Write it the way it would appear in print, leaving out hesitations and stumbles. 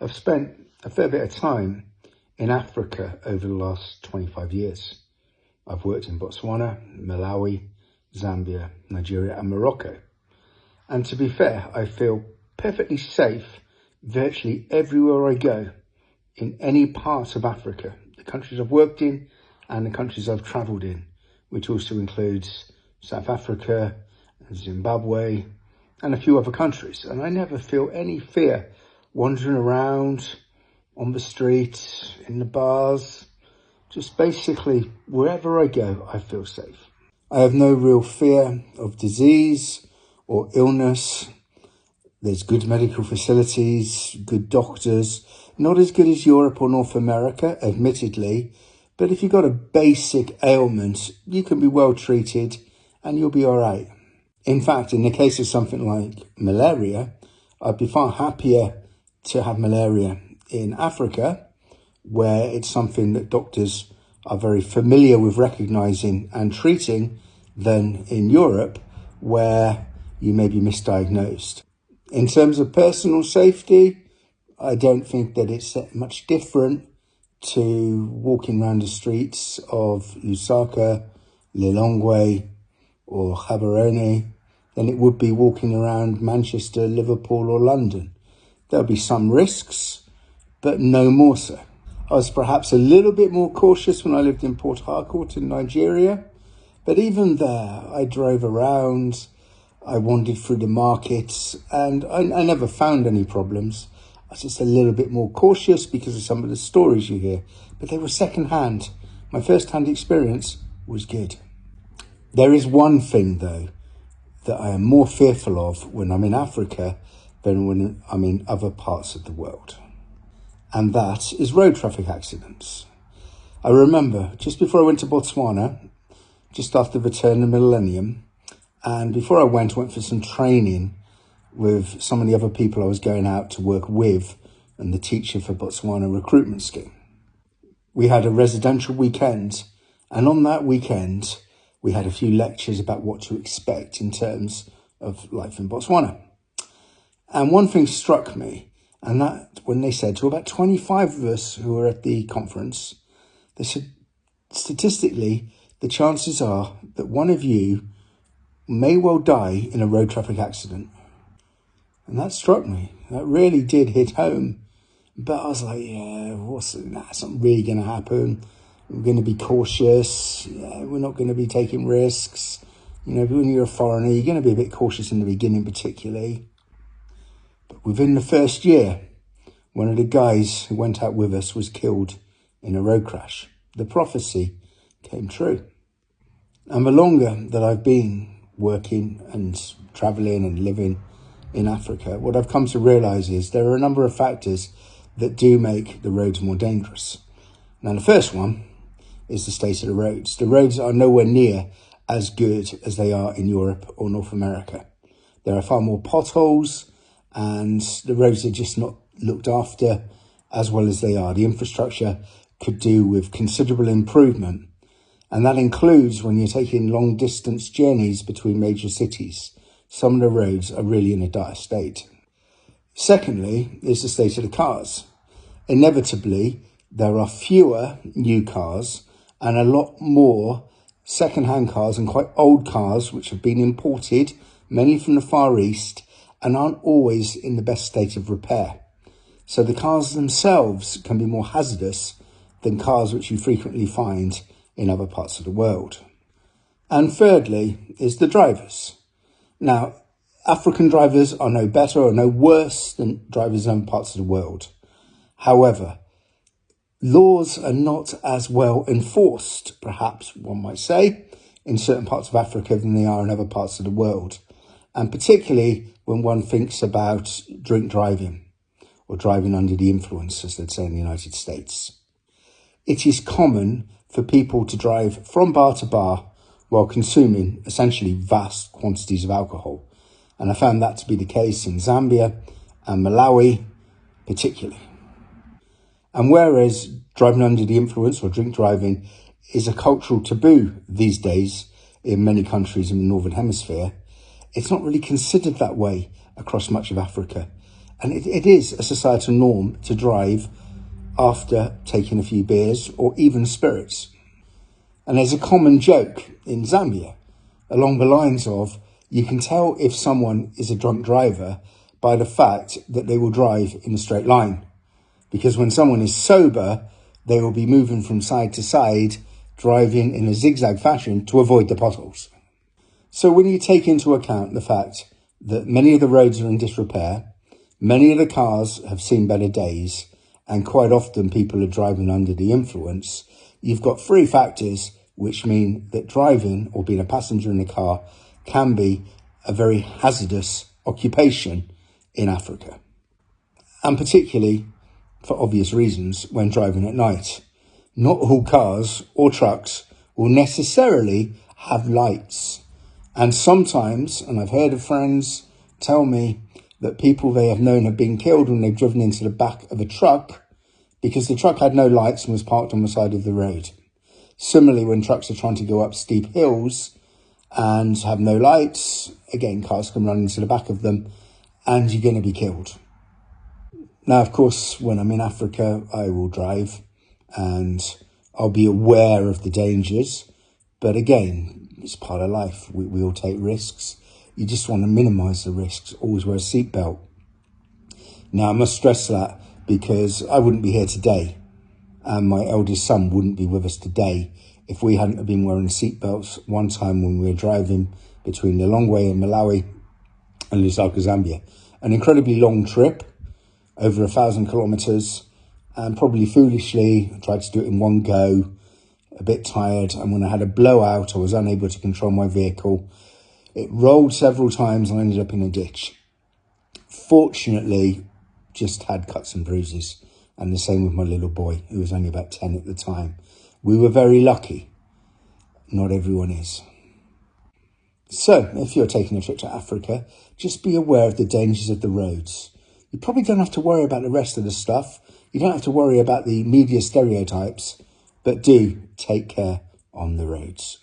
I've spent a fair bit of time in Africa over the last 25 years. I've worked in Botswana, Malawi, Zambia, Nigeria and Morocco. And to be fair, I feel perfectly safe virtually everywhere I go in any part of Africa, the countries I've worked in and the countries I've travelled in, which also includes South Africa, Zimbabwe and a few other countries. And I never feel any fear wandering around on the streets, in the bars, just basically wherever I go, I feel safe. I have no real fear of disease or illness. There's good medical facilities, good doctors, not as good as Europe or North America, admittedly, but if you've got a basic ailment, you can be well treated and you'll be all right. In fact, in the case of something like malaria, I'd be far happier to have malaria in Africa, where it's something that doctors are very familiar with recognising and treating, than in Europe, where you may be misdiagnosed. In terms of personal safety, I don't think that it's much different to walking around the streets of Lusaka, Lilongwe or Gaborone than it would be walking around Manchester, Liverpool or London. There'll be some risks, but no more so. I was perhaps a little bit more cautious when I lived in Port Harcourt in Nigeria, but even there I drove around, I wandered through the markets and I never found any problems. I was just a little bit more cautious because of some of the stories you hear, but they were second-hand. My first-hand experience was good. There is one thing though that I am more fearful of when I'm in Africa than when I'm in other parts of the world. And that is road traffic accidents. I remember just before I went to Botswana, just after the turn of the millennium, and before I went for some training with some of the other people I was going out to work with and the teacher for Botswana recruitment scheme. We had a residential weekend, and on that weekend, we had a few lectures about what to expect in terms of life in Botswana. And one thing struck me, and that when they said to about 25 of us who were at the conference, they said, statistically, the chances are that one of you may well die in a road traffic accident. And that struck me. That really did hit home. But I was like, yeah, that's not really going to happen. We're going to be cautious. Yeah, we're not going to be taking risks. You know, when you're a foreigner, you're going to be a bit cautious in the beginning particularly. But within the first year, one of the guys who went out with us was killed in a road crash. The prophecy came true. And the longer that I've been working and travelling and living in Africa, what I've come to realise is there are a number of factors that do make the roads more dangerous. Now, the first one is the state of the roads. The roads are nowhere near as good as they are in Europe or North America. There are far more potholes and the roads are just not looked after as well as they are. The infrastructure could do with considerable improvement. And that includes when you're taking long distance journeys between major cities. Some of the roads are really in a dire state. Secondly, is the state of the cars. Inevitably, there are fewer new cars and a lot more second-hand cars and quite old cars which have been imported, many from the Far East, and aren't always in the best state of repair. So the cars themselves can be more hazardous than cars which you frequently find in other parts of the world. And thirdly is the drivers. Now, African drivers are no better or no worse than drivers in other parts of the world. However, laws are not as well enforced, perhaps one might say, in certain parts of Africa than they are in other parts of the world. And particularly when one thinks about drink driving or driving under the influence, as they'd say in the United States. It is common for people to drive from bar to bar while consuming essentially vast quantities of alcohol. And I found that to be the case in Zambia and Malawi particularly. And whereas driving under the influence or drink driving is a cultural taboo these days in many countries in the Northern Hemisphere, it's not really considered that way across much of Africa. And it is a societal norm to drive after taking a few beers or even spirits. And there's a common joke in Zambia along the lines of, you can tell if someone is a drunk driver by the fact that they will drive in a straight line. Because when someone is sober, they will be moving from side to side, driving in a zigzag fashion to avoid the potholes. So when you take into account the fact that many of the roads are in disrepair, many of the cars have seen better days, and quite often people are driving under the influence, you've got three factors which mean that driving or being a passenger in a car can be a very hazardous occupation in Africa. And particularly, for obvious reasons, when driving at night. Not all cars or trucks will necessarily have lights. And sometimes, and I've heard of friends tell me that people they have known have been killed when they've driven into the back of a truck because the truck had no lights and was parked on the side of the road. Similarly, when trucks are trying to go up steep hills and have no lights, again, cars can run into the back of them and you're going to be killed. Now, of course, when I'm in Africa, I will drive and I'll be aware of the dangers. But again, it's part of life. We all take risks. You just want to minimise the risks. Always wear a seatbelt. Now, I must stress that because I wouldn't be here today and my eldest son wouldn't be with us today if we hadn't have been wearing seatbelts one time when we were driving between the long way in Malawi and Lusaka, Zambia. An incredibly long trip, over 1,000 kilometres, and probably foolishly tried to do it in one go, a bit tired, and when I had a blowout, I was unable to control my vehicle. It rolled several times and I ended up in a ditch. Fortunately, just had cuts and bruises, and the same with my little boy, who was only about 10 at the time. We were very lucky. Not everyone is. So, if you're taking a trip to Africa, just be aware of the dangers of the roads. You probably don't have to worry about the rest of the stuff. You don't have to worry about the media stereotypes, but do take care on the roads.